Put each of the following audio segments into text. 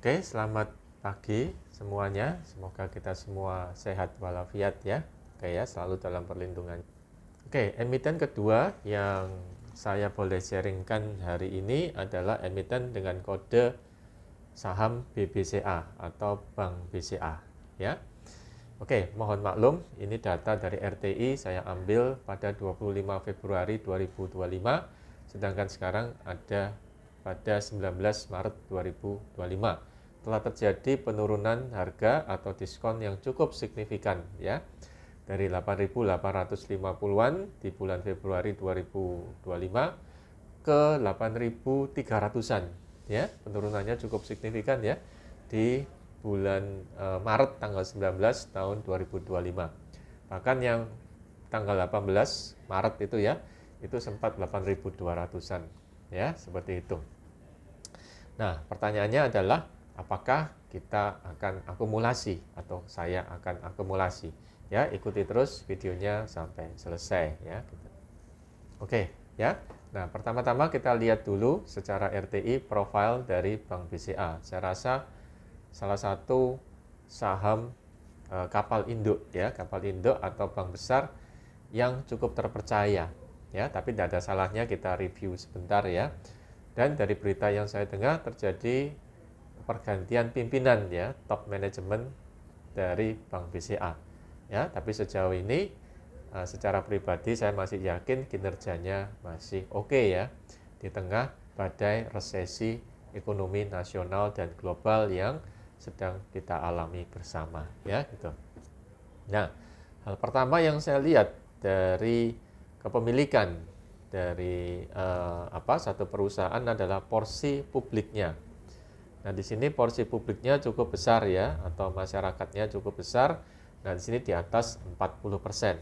Oke, selamat pagi semuanya. Semoga kita semua sehat walafiat ya. Oke ya, selalu dalam perlindungan. Oke, emiten kedua yang saya boleh sharingkan hari ini adalah emiten dengan kode saham BBCA atau Bank BCA ya. Oke, mohon maklum, ini data dari RTI saya ambil pada 25 Februari 2025, sedangkan sekarang ada pada 19 Maret 2025. Telah terjadi penurunan harga atau diskon yang cukup signifikan ya. Dari 8.850-an di bulan Februari 2025 ke 8.300-an ya. Penurunannya cukup signifikan ya di bulan Maret tanggal 19 tahun 2025. Bahkan yang tanggal 18 Maret itu ya, itu sempat 8.200-an ya, seperti itu. Nah, pertanyaannya adalah apakah kita akan akumulasi atau saya akan akumulasi? Ya, ikuti terus videonya sampai selesai ya. Oke, ya. Nah, pertama-tama kita lihat dulu secara RTI profil dari Bank BCA. Saya rasa salah satu saham kapal induk ya, kapal induk atau bank besar yang cukup terpercaya ya, tapi tidak ada salahnya kita review sebentar ya. Dan dari berita yang saya dengar terjadi pergantian pimpinan ya, top manajemen dari Bank BCA. Ya, tapi sejauh ini secara pribadi saya masih yakin kinerjanya masih oke ya di tengah badai resesi ekonomi nasional dan global yang sedang kita alami bersama ya gitu. Nah, hal pertama yang saya lihat dari kepemilikan dari satu perusahaan adalah porsi publiknya. Nah, di sini porsi publiknya cukup besar ya, atau masyarakatnya cukup besar. Nah, di sini di atas 40%.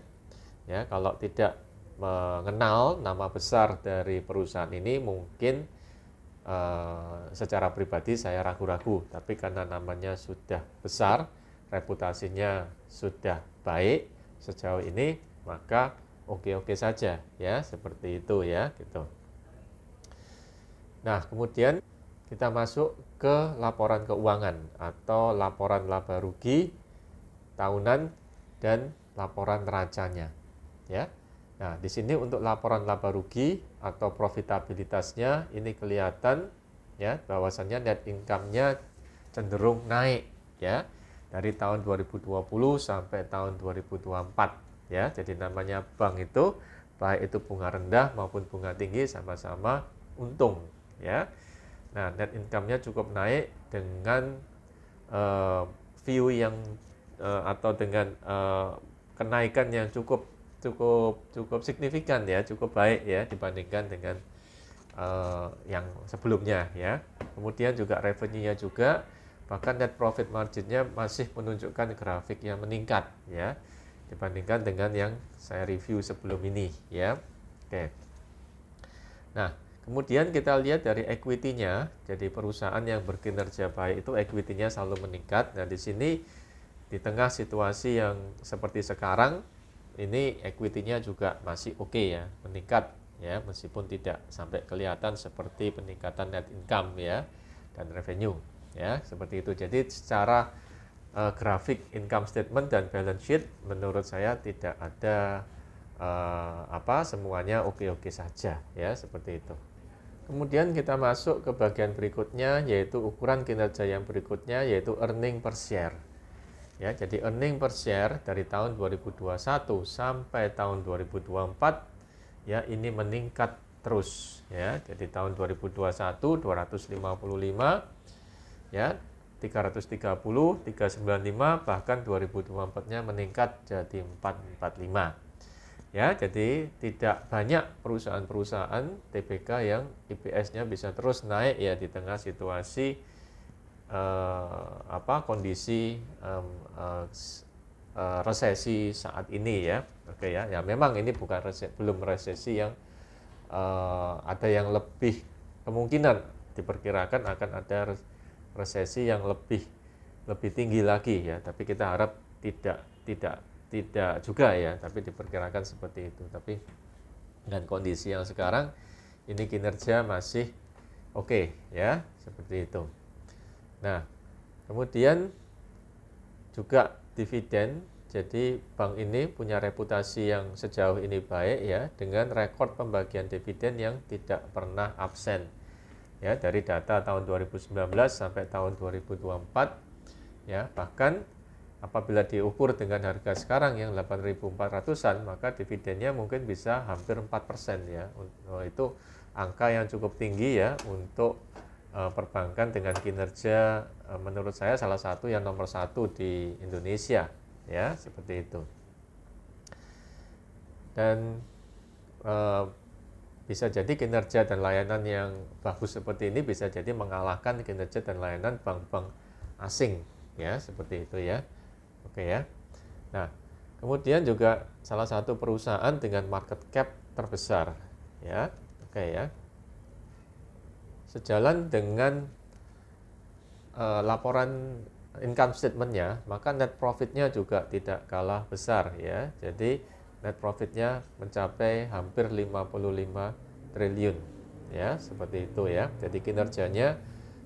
Ya, kalau tidak mengenal nama besar dari perusahaan ini mungkin secara pribadi saya ragu-ragu, tapi karena namanya sudah besar, reputasinya sudah baik sejauh ini, maka oke-oke saja ya, seperti itu ya gitu. Nah, kemudian kita masuk ke laporan keuangan atau laporan laba rugi tahunan dan laporan neracanya ya. Nah, di sini untuk laporan laba rugi atau profitabilitasnya ini kelihatan ya bahwasannya net income-nya cenderung naik ya dari tahun 2020 sampai tahun 2024 ya. Jadi namanya bank itu baik itu bunga rendah maupun bunga tinggi sama-sama untung ya. Nah, net income-nya cukup naik dengan view yang atau dengan kenaikan yang cukup signifikan ya, cukup baik ya dibandingkan dengan yang sebelumnya ya. Kemudian juga revenue-nya juga, bahkan net profit margin-nya masih menunjukkan grafik yang meningkat ya dibandingkan dengan yang saya review sebelum ini ya. Oke. Nah, kemudian kita lihat dari equity-nya. Jadi perusahaan yang berkinerja baik itu equity-nya selalu meningkat. Nah, di sini di tengah situasi yang seperti sekarang ini equity-nya juga masih oke ya, meningkat ya, meskipun tidak sampai kelihatan seperti peningkatan net income ya dan revenue ya, seperti itu. Jadi secara grafik income statement dan balance sheet menurut saya tidak ada semuanya oke-oke saja ya, seperti itu. Kemudian kita masuk ke bagian berikutnya, yaitu ukuran kinerja yang berikutnya, yaitu earning per share. Ya, jadi earning per share dari tahun 2021 sampai tahun 2024 ya ini meningkat terus ya. Jadi tahun 2021 255 ya, 330, 395, bahkan 2024-nya meningkat jadi 445. Ya, jadi tidak banyak perusahaan-perusahaan TBK yang EPS-nya bisa terus naik ya di tengah situasi kondisi resesi saat ini ya. Oke ya, ya memang ini bukan belum resesi yang ada yang lebih kemungkinan diperkirakan akan ada resesi yang lebih tinggi lagi ya. Tapi kita harap tidak juga ya. Tapi diperkirakan seperti itu. Tapi dengan kondisi yang sekarang ini kinerja masih oke ya, seperti itu. Nah, kemudian juga dividen. Jadi bank ini punya reputasi yang sejauh ini baik ya, dengan rekor pembagian dividen yang tidak pernah absen. Ya, dari data tahun 2019 sampai tahun 2024 ya, bahkan apabila diukur dengan harga sekarang yang 8.400-an, maka dividennya mungkin bisa hampir 4% ya. Itu angka yang cukup tinggi ya untuk perbankan dengan kinerja menurut saya salah satu yang nomor satu di Indonesia ya, seperti itu. Dan bisa jadi kinerja dan layanan yang bagus seperti ini bisa jadi mengalahkan kinerja dan layanan bank-bank asing ya, seperti itu ya. Oke ya. Nah, kemudian juga salah satu perusahaan dengan market cap terbesar ya. Oke ya. Sejalan dengan laporan income statement-nya, maka net profit-nya juga tidak kalah besar ya. Jadi net profit-nya mencapai hampir 55 triliun ya, seperti itu ya. Jadi kinerjanya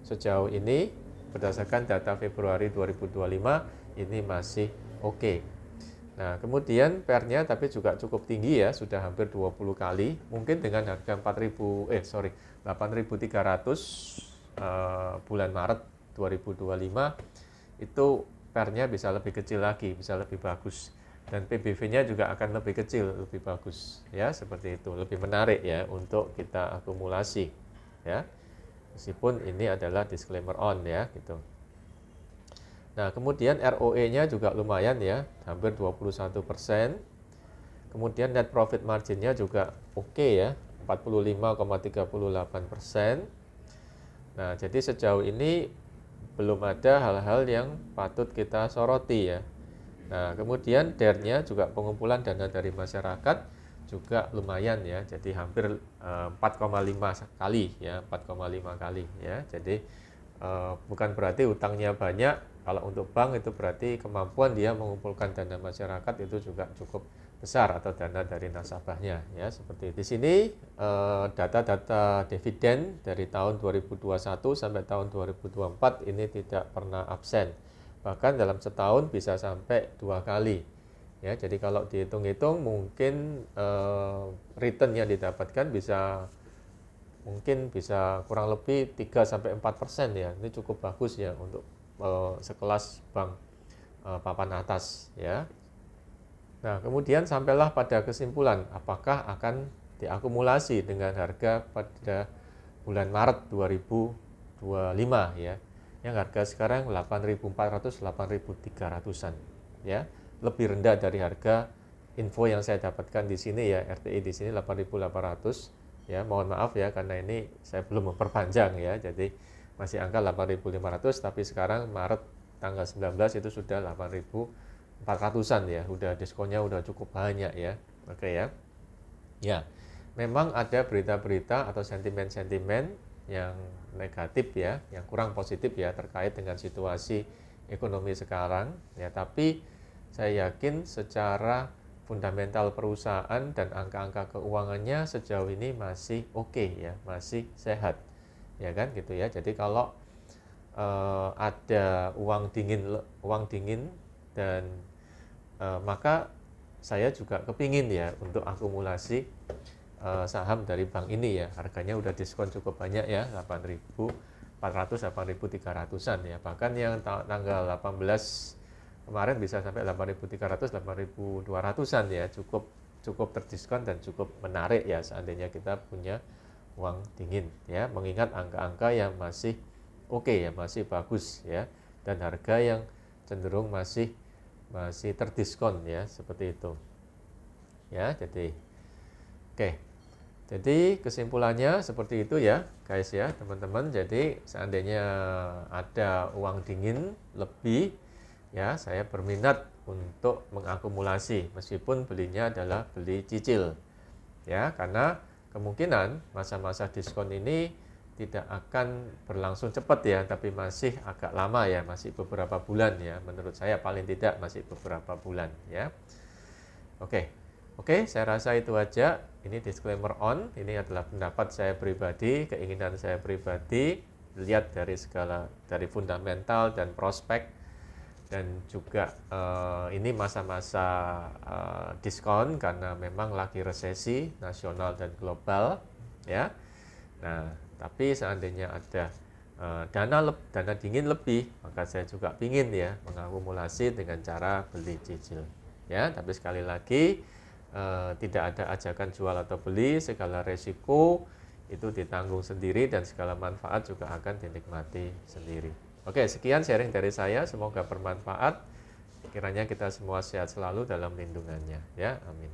sejauh ini berdasarkan data Februari 2025 ini masih oke. Nah, kemudian PER-nya tapi juga cukup tinggi ya, sudah hampir 20 kali. Mungkin dengan harga 8.300 bulan Maret 2025 itu PER-nya bisa lebih kecil lagi, bisa lebih bagus. Dan PBV-nya juga akan lebih kecil, lebih bagus ya, seperti itu. Lebih menarik ya untuk kita akumulasi ya. Meskipun ini adalah disclaimer on ya gitu. Nah, kemudian ROE-nya juga lumayan ya, hampir 21%. Kemudian net profit margin-nya juga oke ya, 45,38%. Nah, jadi sejauh ini belum ada hal-hal yang patut kita soroti ya. Nah, kemudian DER-nya juga pengumpulan dana dari masyarakat juga lumayan ya. Jadi hampir 4,5 kali ya, 4,5 kali ya. Jadi bukan berarti utangnya banyak. Kalau untuk bank itu berarti kemampuan dia mengumpulkan dana masyarakat itu juga cukup besar atau dana dari nasabahnya ya, seperti di sini data-data dividen dari tahun 2021 sampai tahun 2024 ini tidak pernah absen. Bahkan dalam setahun bisa sampai 2 kali. Ya, jadi kalau dihitung-hitung mungkin return yang didapatkan bisa kurang lebih 3-4% ya. Ini cukup bagus ya untuk sekelas bank papan atas ya. Nah, kemudian sampailah pada kesimpulan apakah akan diakumulasi dengan harga pada bulan Maret 2025 ya. Yang harga sekarang 8.400 8.300-an ya. Lebih rendah dari harga info yang saya dapatkan di sini ya, RTI di sini 8.800 ya. Mohon maaf ya karena ini saya belum memperpanjang ya. Jadi masih angka 8.500 tapi sekarang Maret tanggal 19 itu sudah 8.400-an ya. Udah diskonnya udah cukup banyak ya. Oke ya. Ya. Memang ada berita-berita atau sentimen-sentimen yang negatif ya, yang kurang positif ya terkait dengan situasi ekonomi sekarang ya, tapi saya yakin secara fundamental perusahaan dan angka-angka keuangannya sejauh ini masih oke ya, masih sehat ya kan gitu ya. Jadi kalau ada uang dingin dan maka saya juga kepingin ya untuk akumulasi saham dari bank ini ya. Harganya udah diskon cukup banyak ya, 8.400 8.300-an ya. Bahkan yang tanggal 18 kemarin bisa sampai 8.300 8.200-an ya. Cukup terdiskon dan cukup menarik ya seandainya kita punya uang dingin ya, mengingat angka-angka yang masih oke ya, masih bagus ya, dan harga yang cenderung masih terdiskon ya, seperti itu ya. Jadi oke. Jadi kesimpulannya seperti itu ya guys ya teman-teman. Jadi seandainya ada uang dingin lebih ya, saya berminat untuk mengakumulasi meskipun belinya adalah beli cicil ya, karena kemungkinan masa-masa diskon ini tidak akan berlangsung cepat ya, tapi masih agak lama ya, masih beberapa bulan ya, menurut saya paling tidak masih beberapa bulan ya. Oke, saya rasa itu aja. Ini disclaimer on, ini adalah pendapat saya pribadi, keinginan saya pribadi lihat dari fundamental dan prospek, dan juga ini masa-masa diskon karena memang lagi resesi nasional dan global ya. Nah, tapi seandainya ada dana dingin lebih, maka saya juga ingin ya mengakumulasi dengan cara beli cicil ya. Tapi sekali lagi tidak ada ajakan jual atau beli, segala resiko itu ditanggung sendiri dan segala manfaat juga akan dinikmati sendiri. Oke, sekian sharing dari saya, semoga bermanfaat. Kiranya kita semua sehat selalu dalam lindungannya ya. Amin.